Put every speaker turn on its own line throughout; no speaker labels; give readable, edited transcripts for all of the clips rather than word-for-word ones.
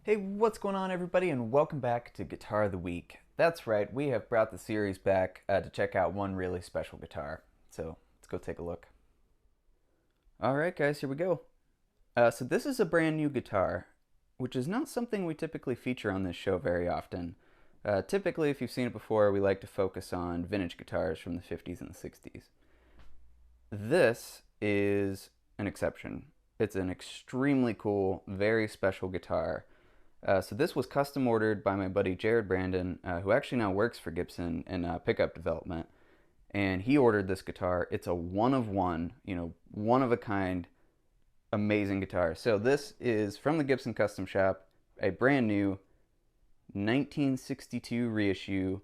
Hey, what's going on, everybody, and welcome back to Guitar of the Week. That's right, we have brought the series back to check out one really special guitar. So let's go take a look. Alright, guys, here we go. So this is a brand new guitar, which is not something we typically feature on this show very often. Typically, if you've seen it before, we like to focus on vintage guitars from the 50s and the 60s. This is an exception. It's an extremely cool, very special guitar. So this was custom ordered by my buddy Jared Brandon, who actually now works for Gibson in pickup development. And he ordered this guitar. It's a one of one, one of a kind, amazing guitar. So this is from the Gibson Custom Shop, a brand new 1962 reissue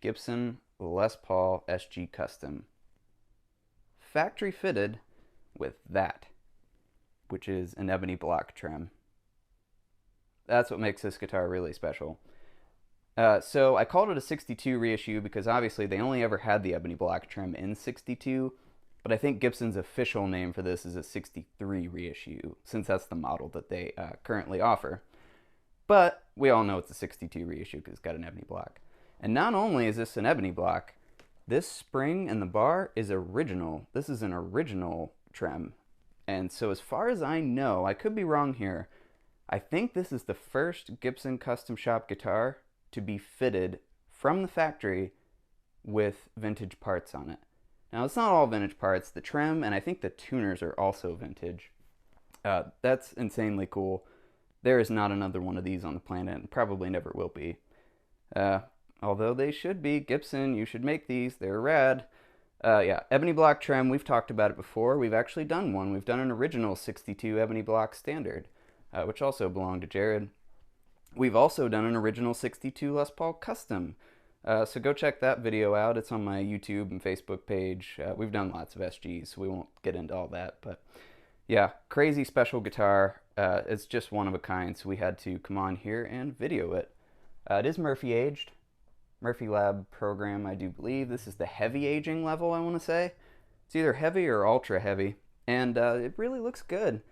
Gibson Les Paul SG Custom. Factory fitted with that, which is an Ebony Block trem. That's what makes this guitar really special. So I called it a 62 reissue because obviously they only ever had the Ebony Block trim in 62, but I think Gibson's official name for this is a 63 reissue, since that's the model that they currently offer. But we all know it's a 62 reissue because it's got an Ebony Block. And not only is this an Ebony Block, this spring and the bar is original. This is an original trem. And so as far as I know, I could be wrong here, I think this is the first Gibson Custom Shop guitar to be fitted from the factory with vintage parts on it. Now, it's not all vintage parts. The trem and I think the tuners are also vintage. That's insanely cool. There is not another one of these on the planet and probably never will be. Although they should be. Gibson, you should make these. They're rad. Yeah, Ebony Block trem, we've talked about it before. We've actually done one. We've done an original 62 Ebony Block standard, which also belonged to Jared. We've also done an original 62 Les Paul Custom. So go check that video out. It's on my YouTube and Facebook page. We've done lots of SGs, so we won't get into all that. But yeah, crazy special guitar. It's just one of a kind, so we had to come on here and video it. It is Murphy aged. Murphy Lab program, I do believe. This is the heavy aging level, I want to say. It's either heavy or ultra heavy, and it really looks good.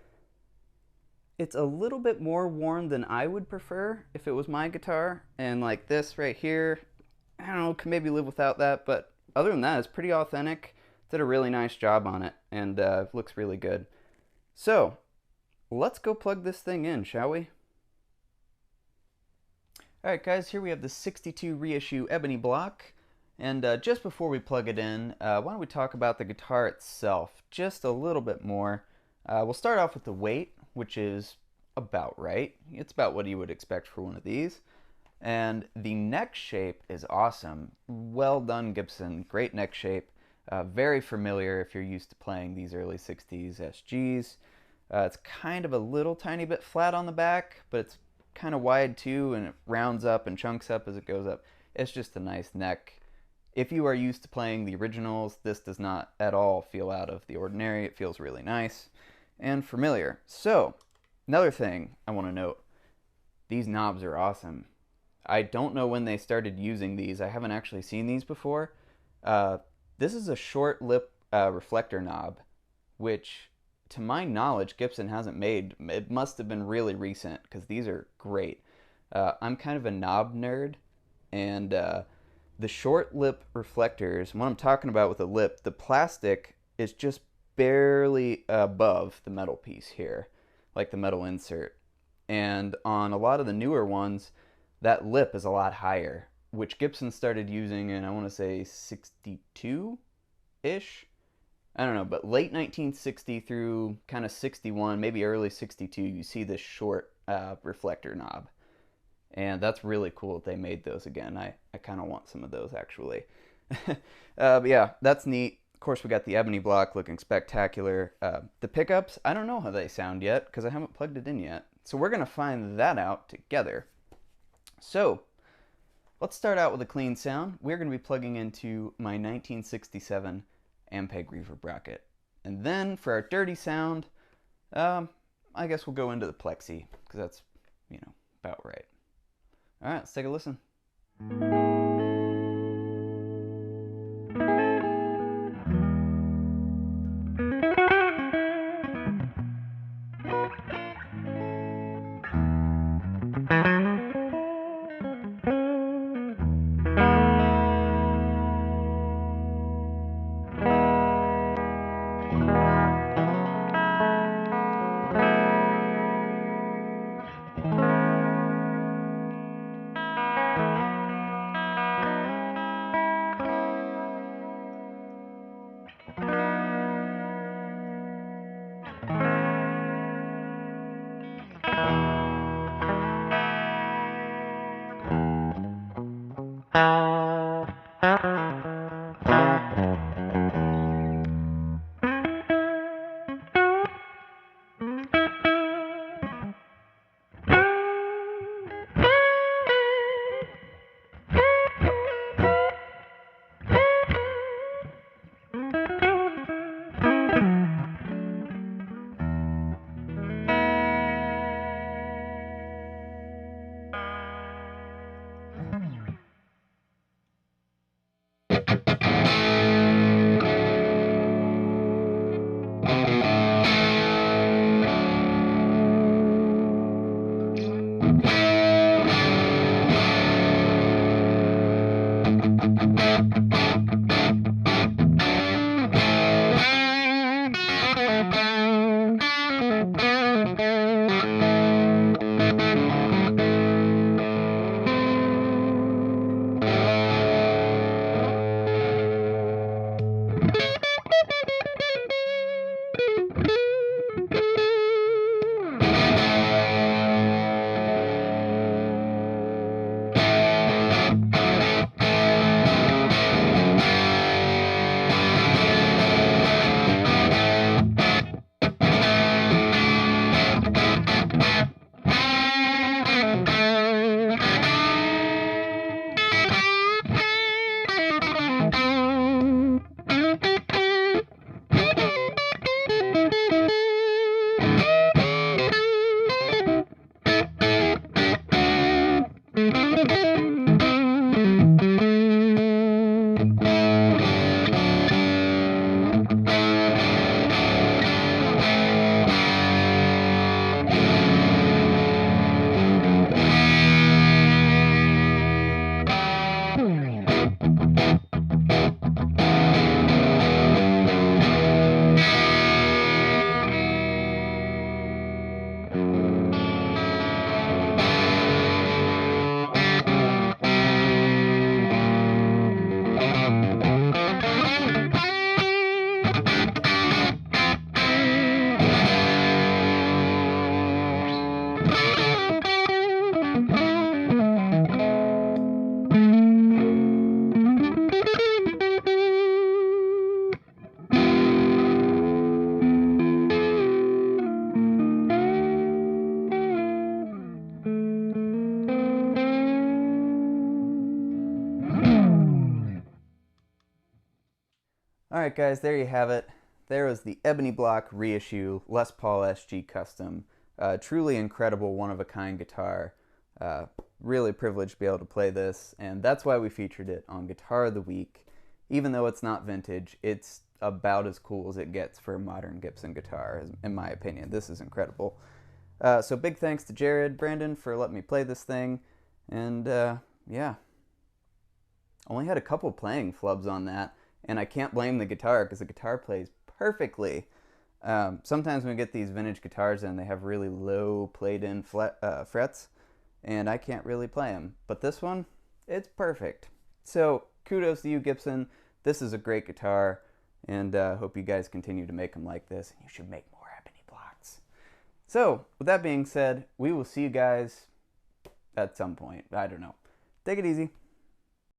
It's a little bit more worn than I would prefer if it was my guitar, and like this right here, I don't know, could maybe live without that, but other than that, it's pretty authentic. Did a really nice job on it, and looks really good. So, let's go plug this thing in, shall we? Alright guys, here we have the 62 reissue Ebony Block, and just before we plug it in, why don't we talk about the guitar itself just a little bit more. We'll start off with the weight, which is about right. It's about what you would expect for one of these. And the neck shape is awesome. Well done, Gibson. Great neck shape. Very familiar if you're used to playing these early 60s SGs. It's kind of a little tiny bit flat on the back, but it's kind of wide too, and it rounds up and chunks up as it goes up. It's just a nice neck. If you are used to playing the originals, this does not at all feel out of the ordinary. It feels really nice and familiar. So, another thing I want to note, these knobs are awesome. I don't know when they started using these. I haven't actually seen these before. This is a short lip reflector knob, which to my knowledge Gibson hasn't made. It must have been really recent because these are great. I'm kind of a knob nerd, and the short lip reflectors, what I'm talking about with a lip, the plastic is just barely above the metal piece here, like the metal insert. And on a lot of the newer ones, that lip is a lot higher, which Gibson started using in, I want to say, 62-ish? I don't know, but late 1960 through kind of 61, maybe early 62, you see this short reflector knob. And that's really cool that they made those again. I kind of want some of those, actually. But yeah, that's neat. Of course, we got the Ebony Block looking spectacular. The pickups, I don't know how they sound yet because I haven't plugged it in yet. So we're going to find that out together. So, let's start out with a clean sound. We're going to be plugging into my 1967 Ampeg reverb bracket. And then for our dirty sound, I guess we'll go into the plexi because that's, about right. All right, let's take a listen. Alright guys, there you have it. There was the Ebony Block reissue Les Paul SG Custom. Truly incredible, one-of-a-kind guitar. Really privileged to be able to play this, and that's why we featured it on Guitar of the Week. Even though it's not vintage, it's about as cool as it gets for a modern Gibson guitar, in my opinion. This is incredible. So big thanks to Jared, Brandon, for letting me play this thing, and yeah. Only had a couple playing flubs on that, and I can't blame the guitar because the guitar plays perfectly. Sometimes when we get these vintage guitars in, they have really low played-in frets, and I can't really play them. But this one, it's perfect. So kudos to you, Gibson. This is a great guitar, and hope you guys continue to make them like this. And you should make more Ebony Blocks. So with that being said, we will see you guys at some point. I don't know. Take it easy.